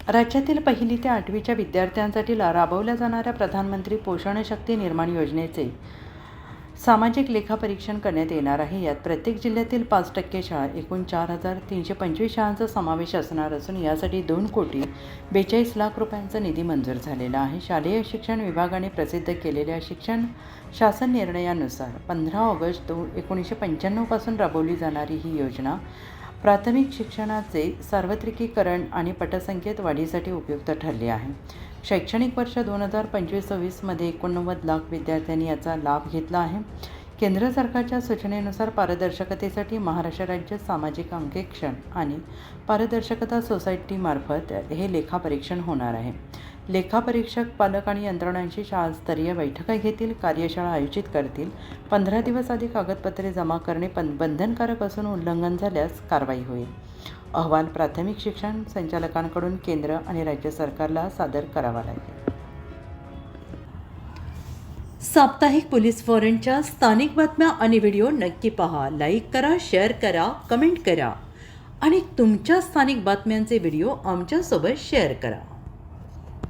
राज्यातील 1ली ते 8वीच्या विद्यार्थ्यांसाठी राबवल्या जाणाऱ्या प्रधानमंत्री पोषण शक्ती निर्माण योजनेचे सामाजिक लेखापरीक्षण करण्यात येणार आहे। यात प्रत्येक जिल्ह्यातील 5% शाळा एकूण 4,325 शाळांचा समावेश असणार असून यासाठी 2,42,00,00,000 रुपयांचा निधी मंजूर झालेला आहे। शालेय शिक्षण विभागाने प्रसिद्ध केलेल्या शिक्षण शासन निर्णयानुसार 15 ऑगस्ट 1995 पासून राबवली जाणारी ही योजना प्राथमिक शिक्षणाचे सार्वत्रिकीकरण आणि पटसंख्येत वाढीसाठी उपयुक्त ठरली आहे। शैक्षणिक वर्ष 2025-26 मध्ये 89 लाख विद्यार्थ्यांनी याचा लाभ घेतला आहे। केंद्र सरकारच्या सूचनेनुसार पारदर्शकतेसाठी महाराष्ट्र राज्य सामाजिक अंकेक्षण आणि पारदर्शकता सोसायटीमार्फत हे लेखापरीक्षण होणार आहे। लेखापरीक्षक पालक आणि यंत्रणांशी शाळास्तरीय बैठका घेतील, कार्यशाळा आयोजित करतील। 15 दिवस आधी कागदपत्रे जमा करणे बंधनकारक असून उल्लंघन झाल्यास कारवाई होईल। अहवाल प्राथमिक शिक्षण संचालकांकडून केंद्र आणि राज्य सरकारला सादर करावा लागेल। साप्ताहिक पोलीस वॉरंटच्या स्थानिक बातम्या आणि व्हिडिओ नक्की पहा, लाईक करा, शेअर करा, कमेंट करा आणि तुमच्या स्थानिक बातम्यांचे व्हिडिओ आमच्यासोबत शेअर करा।